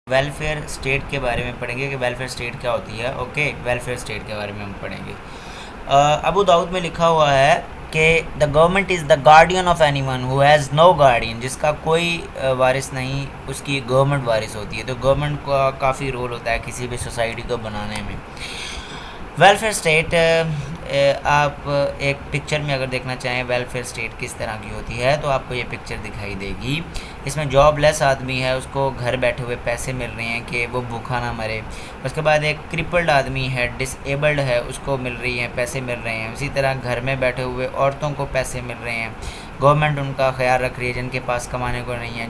Welfare state کے بارے میں پڑھیں گے کہ ویلفیئر اسٹیٹ کیا ہوتی ہے. اوکے, ویلفیئر اسٹیٹ کے بارے میں ہم پڑھیں گے. ابو داؤد میں لکھا ہوا ہے کہ the government is the guardian of any one who has no guardian. جس کا کوئی وارث نہیں اس کی گورنمنٹ وارث ہوتی ہے. تو گورنمنٹ کا کافی رول ہوتا ہے کسی بھی سوسائٹی کو بنانے میں. ویلفیئر اسٹیٹ آپ ایک پکچر میں اگر دیکھنا چاہیں ویلفیئر اسٹیٹ کس طرح کی ہوتی ہے تو آپ کو یہ پکچر دکھائی دے گی. اس میں جاب لیس آدمی ہے, اس کو گھر بیٹھے ہوئے پیسے مل رہے ہیں کہ وہ بھوکا نہ مرے. اس کے بعد ایک کرپلڈ آدمی ہے, ڈس ایبلڈ ہے, اس کو مل رہی ہیں پیسے مل رہے ہیں. اسی طرح گھر میں بیٹھے ہوئے عورتوں کو پیسے مل رہے ہیں. گورنمنٹ ان کا خیال رکھ رہی ہے, جن کے پاس کمانے کو نہیں ہے,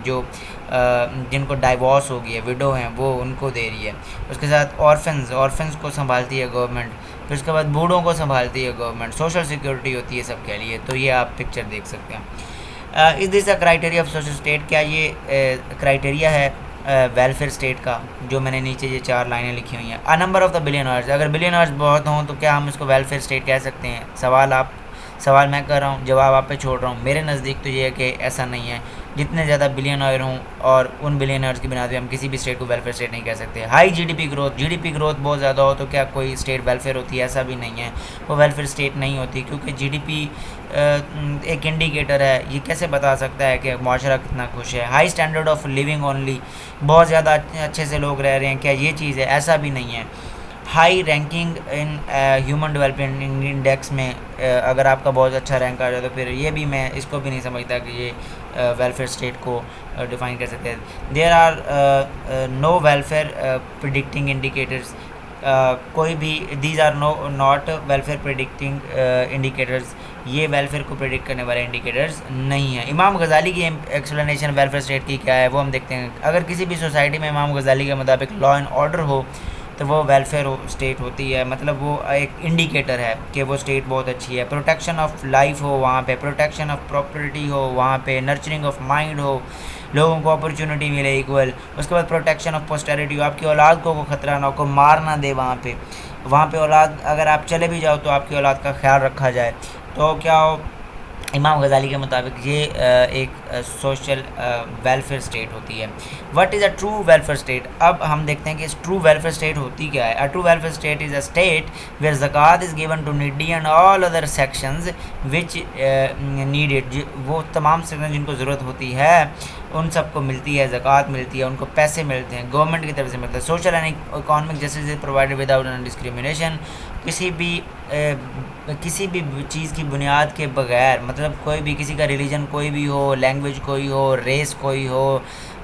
جن کو ڈائیورس ہو گئی ہے, وڈو ہیں, وہ ان کو دے رہی ہے. اس کے ساتھ آرفنز کو سنبھالتی ہے گورنمنٹ. پھر اس کے بعد بوڑھوں کو سنبھالتی ہے گورنمنٹ. سوشل سیکورٹی ہوتی ہے سب کے لیے. تو یہ آپ پکچر دیکھ سکتے ہیں. از دس اے کرائٹیریا آف سوشل اسٹیٹ. کیا یہ کرائٹیریا ہے ویلفیئر اسٹیٹ کا جو میں نے نیچے یہ 4 لائنیں لکھی ہوئی ہیں. A number of the billionaires. اگر بلینئرز بہت ہوں تو کیا ہم اس کو ویلفیئر اسٹیٹ کہہ سکتے ہیں؟ سوال میں کر رہا ہوں, جواب آپ پہ چھوڑ رہا ہوں. میرے نزدیک تو یہ ہے کہ ایسا نہیں ہے. جتنے زیادہ بلینئر ہوں اور ان بلینئرز کی بنا پہ ہم کسی بھی اسٹیٹ کو ویلفیئر اسٹیٹ نہیں کہہ سکتے. High G D P growth بہت زیادہ ہو تو کیا کوئی اسٹیٹ ویلفیئر ہوتی ہے؟ ایسا بھی نہیں ہے. وہ ویلفیئر اسٹیٹ نہیں ہوتی, کیونکہ جی ڈی پی ایک انڈیکیٹر ہے. یہ کیسے بتا سکتا ہے کہ معاشرہ کتنا خوش ہے؟ High standard of living only, بہت زیادہ اچھے سے لوگ رہ رہے ہیں, کیا یہ چیز ہے؟ ایسا بھی نہیں ہے. High ranking in human development index میں اگر آپ کا بہت اچھا رینک آ جائے تو پھر یہ بھی میں اس کو بھی نہیں سمجھتا کہ یہ ویلفیئر اسٹیٹ کو ڈیفائن کر سکتے ہیں. There are no welfare predicting indicators. کوئی بھی these are not welfare predicting indicators. یہ ویلفیئر کو پریڈکٹ کرنے والے انڈیکیٹرز نہیں ہیں. امام غزالی کی ایکسپلینیشن ویلفیئر اسٹیٹ کی کیا ہے وہ ہم دیکھتے ہیں. اگر کسی بھی سوسائٹی میں امام غزالی کے مطابق لا اینڈ آرڈر ہو تو وہ ویلفیئر اسٹیٹ ہوتی ہے. مطلب وہ ایک انڈیکیٹر ہے کہ وہ اسٹیٹ بہت اچھی ہے. پروٹیکشن آف لائف ہو وہاں پہ, پروٹیکشن آف پراپرٹی ہو وہاں پہ, نرچرنگ آف مائنڈ ہو, لوگوں کو اپرچونٹی ملے ایکول. اس کے بعد پروٹیکشن آف پوسٹیرٹی ہو, آپ کی اولاد کو خطرہ نہ ہو, کوئی مار نہ دے وہاں پہ اولاد اگر آپ چلے بھی جاؤ تو آپ کی اولاد کا خیال رکھا جائے. تو کیا ہو امام غزالی کے مطابق یہ ایک سوشل ویلفیئر اسٹیٹ ہوتی ہے. What is a true welfare state? اب ہم دیکھتے ہیں کہ ٹرو ویلفیئر اسٹیٹ ہوتی کیا ہے. A true welfare state is a state where zakat is given to needy and all other sections which need it. وہ تمام سیکشن جن کو ضرورت ہوتی ہے ان سب کو ملتی ہے, زکوٰۃ ملتی ہے, ان کو پیسے ملتے ہیں, گورنمنٹ کی طرف سے ملتا ہے. Social and economic justice is provided without discrimination. کسی بھی چیز کی بنیاد کے بغیر, مطلب کوئی بھی, کسی کا ریلیجن کوئی بھی ہو, لینگویج کوئی ہو, ریس کوئی ہو,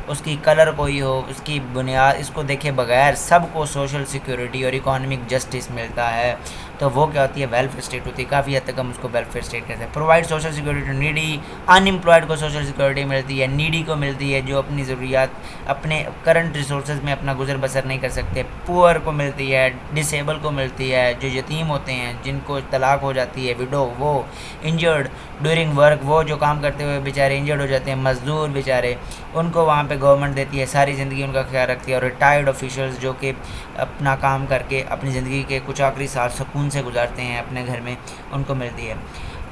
اس کی کلر کوئی ہو, اس کی بنیاد اس کو دیکھے بغیر سب کو سوشل سیکورٹی اور اکانومک جسٹس ملتا ہے. تو وہ کیا ہوتی ہے؟ ویلفیئر اسٹیٹ ہوتی ہے. کافی حد تک ہم اس کو ویلفیئر اسٹیٹ کہتے ہیں. Provide social security to needy. Unemployed کو سوشل سیکورٹی ملتی ہے, نیڈی کو ملتی ہے جو اپنی ضروریات اپنے کرنٹ ریسورسز میں اپنا گزر بسر نہیں کر سکتے. پور کو ملتی ہے, ڈس ایبل کو ملتی ہے, جو یتیم ہوتے ہیں, جن کو طلاق ہو جاتی ہے, وڈو, وہ انجرڈ ڈیورنگ ورک, وہ جو کام کرتے ہوئے بیچارے انجرڈ ہو جاتے ہیں, مزدور بیچارے, ان کو وہاں پہ گورنمنٹ دیتی ہے, ساری زندگی ان کا خیال رکھتی ہے. اور ریٹائرڈ آفیشلز جو کہ اپنا کام کر کے اپنی زندگی کے کچھ آخری سال سکون سے گزارتے ہیں اپنے گھر میں, ان کو ملتی ہے.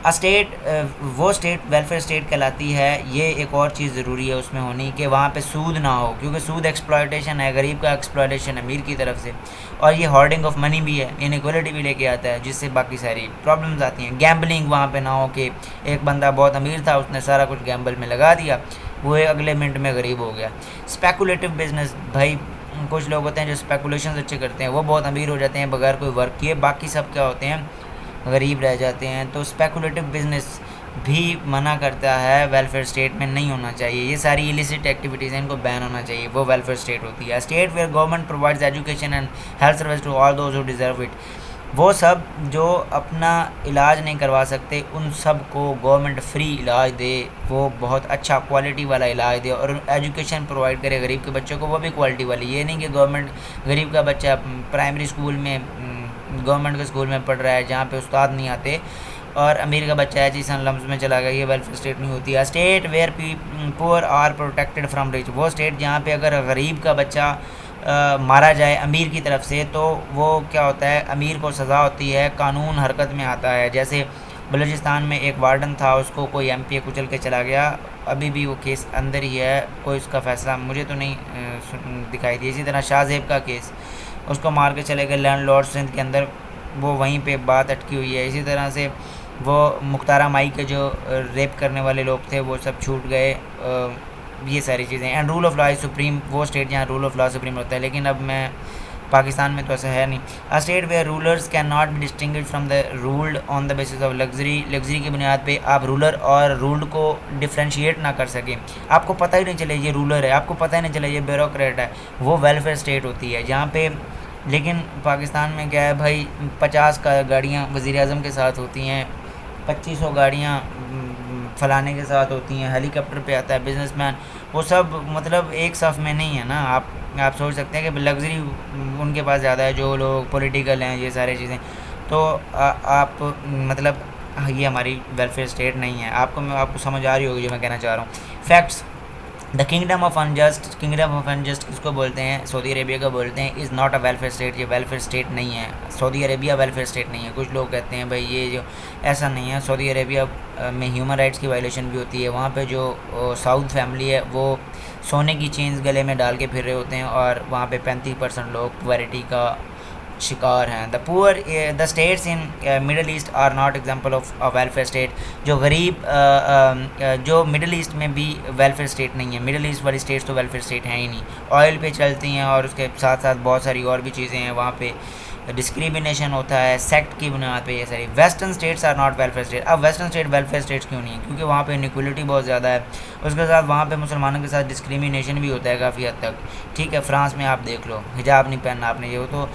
اسٹیٹ وہ اسٹیٹ ویلفیئر اسٹیٹ کہلاتی ہے. یہ ایک اور چیز ضروری ہے اس میں ہونی کہ وہاں پہ سود نہ ہو, کیونکہ سود ایکسپلائٹیشن ہے, غریب کا ایکسپلائٹیشن امیر کی طرف سے, اور یہ ہارڈنگ آف منی بھی ہے, انیکوالٹی بھی لے کے آتا ہے, جس سے باقی ساری پرابلمز آتی ہیں. گیمبلنگ وہاں پہ نہ ہو کہ ایک بندہ بہت امیر تھا, اس نے سارا کچھ گیمبل میں لگا دیا, وہ اگلے منٹ میں غریب ہو گیا. اسپیکولیٹو بزنس, بھائی کچھ لوگ ہوتے ہیں جو اسپیکولیشنز اچھے کرتے ہیں, وہ بہت امیر ہو جاتے ہیں بغیر کوئی ورک کیے, باقی سب کیا ہوتے ہیں؟ غریب رہ جاتے ہیں. تو اسپیکولیٹو بزنس بھی منع کرتا ہے, ویلفیئر اسٹیٹ میں نہیں ہونا چاہیے. یہ ساری ایلیسٹ ایکٹیویٹیز ہیں, ان کو بین ہونا چاہیے. وہ ویلفیئر اسٹیٹ ہوتی ہے. State where government provides education and health service to all those who deserve it. وہ سب جو اپنا علاج نہیں کروا سکتے ان سب کو گورنمنٹ فری علاج دے, وہ بہت اچھا کوالٹی والا علاج دے, اور ایجوکیشن پرووائڈ کرے غریب کے بچوں کو, وہ بھی کوالٹی والی. یہ نہیں کہ گورنمنٹ غریب کا بچہ پرائمری اسکول میں گورنمنٹ کے اسکول میں پڑھ رہا ہے جہاں پہ استاد نہیں آتے, اور امیر کا بچہ ہے جی سن لمز میں چلا گیا. یہ ویلفیئر اسٹیٹ نہیں ہوتی ہے. اسٹیٹ ویئر پور آر پروٹیکٹیڈ فرام ریچ. وہ اسٹیٹ جہاں پہ اگر غریب کا بچہ مارا جائے امیر کی طرف سے تو وہ کیا ہوتا ہے؟ امیر کو سزا ہوتی ہے, قانون حرکت میں آتا ہے. جیسے بلوچستان میں ایک وارڈن تھا, اس کو کوئی ایم پی کچل کے چلا گیا, ابھی بھی وہ کیس اندر ہی ہے، کوئی اس کا فیصلہ مجھے تو نہیں دکھائی دیا. اسی طرح شاہ زیب کا کیس، اس کو مار کے چلے گئے لینڈ لارڈ سندھ کے اندر، وہ وہیں پہ بات اٹکی ہوئی ہے. اسی طرح سے وہ مختارہ مائی کے جو ریپ کرنے والے لوگ تھے وہ سب چھوٹ گئے. یہ ساری چیزیں. And rule of law is supreme, وہ اسٹیٹ جہاں رول آف لا سپریم ہوتا ہے. لیکن اب میں پاکستان میں تو ایسا ہے نہیں. State where rulers can not be distinguish from the ruled on the basis of luxury, luxury کی بنیاد پہ آپ رولر اور رولڈ کو ڈفرینشیٹ نہ کر سکیں. آپ کو پتہ ہی نہیں چلے یہ رولر ہے، آپ کو پتہ ہی نہیں چلے یہ بیوروکریٹ ہے. وہ ویلفیئر اسٹیٹ ہوتی ہے جہاں پہ. لیکن پاکستان میں کیا ہے بھائی، 50 گاڑیاں وزیر اعظم کے ساتھ ہوتی ہیں، 2500 گاڑیاں فلانے کے ساتھ ہوتی ہیں، ہیلی کاپٹر پہ آتا ہے بزنس مین. وہ سب مطلب ایک صف میں نہیں ہے نا. آپ سوچ سکتے ہیں کہ لگژری ان کے پاس زیادہ ہے، جو لوگ پولیٹیکل ہیں، یہ ساری چیزیں. تو آپ مطلب یہ ہماری ویلفیئر اسٹیٹ نہیں ہے. آپ کو سمجھ آ رہی ہوگی جو میں کہنا چاہ رہا ہوں. Facts. The kingdom of unjust کس کو بولتے ہیں؟ سعودی عربیہ کو بولتے ہیں. Is not a welfare state, یہ ویلفیئر اسٹیٹ نہیں ہے. سعودی عربیہ ویلفیئر اسٹیٹ نہیں ہے. کچھ لوگ کہتے ہیں بھائی یہ جو ایسا نہیں ہے. سعودی عربیہ میں ہیومن رائٹس کی وائلیشن بھی ہوتی ہے. وہاں پہ جو سعود فیملی ہے وہ سونے کی چینز گلے میں ڈال کے پھر رہے ہوتے ہیں، اور وہاں پہ 35% لوگ پوورٹی کا شکار ہیں. The states in Middle East are not example of welfare state. جو غریب جو مڈل ایسٹ میں بھی ویلفیئر اسٹیٹ نہیں ہے. مڈل ایسٹ والی اسٹیٹس تو ویلفیئر اسٹیٹ ہیں ہی نہیں. آئل پہ چلتی ہیں، اور اس کے ساتھ ساتھ بہت ساری اور بھی چیزیں ہیں. وہاں پہ ڈسکریمنیشن ہوتا ہے سیکٹ کی بنیاد پہ. یہ ساری western states are not welfare state. اب ویسٹرن اسٹیٹ ویلفیئر اسٹیٹس کیوں نہیں ہے؟ کیونکہ وہاں پہ انیکولیٹی بہت زیادہ ہے. اس کے ساتھ وہاں پہ مسلمانوں کے ساتھ ڈسکریمنیشن بھی ہوتا ہے کافی حد تک. ٹھیک ہے، فرانس میں آپ دیکھ لو، حجاب نہیں پہننا آپ نے، یہ تو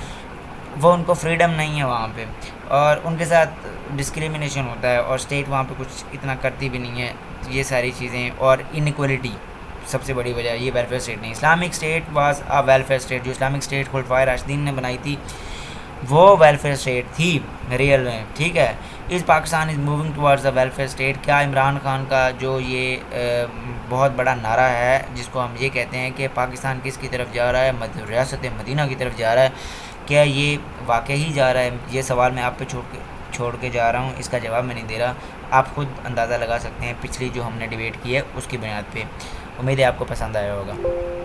وہ ان کو فریڈم نہیں ہے وہاں پہ، اور ان کے ساتھ ڈسکریمنیشن ہوتا ہے، اور اسٹیٹ وہاں پہ کچھ اتنا کرتی بھی نہیں ہے. یہ ساری چیزیں اور انیکولیٹی سب سے بڑی وجہ ہے. یہ ویلفیئر اسٹیٹ نہیں. Islamic state was a welfare state. جو اسلامک اسٹیٹ خلفائے راشدین نے بنائی تھی وہ ویلفیئر اسٹیٹ تھی ریئل میں. ٹھیک ہے. اس Pakistan is moving towards the welfare state. کیا عمران خان کا جو یہ بہت بڑا نعرہ ہے جس کو ہم یہ کہتے ہیں کہ پاکستان کس کی طرف جا رہا ہے، ریاست مدینہ کی طرف جا رہا ہے، کیا یہ واقعی جا رہا ہے؟ یہ سوال میں آپ پہ چھوڑ کے جا رہا ہوں. اس کا جواب میں نہیں دے رہا. آپ خود اندازہ لگا سکتے ہیں پچھلی جو ہم نے ڈیبیٹ کی ہے اس کی بنیاد پہ. امید ہے آپ کو پسند آیا ہوگا.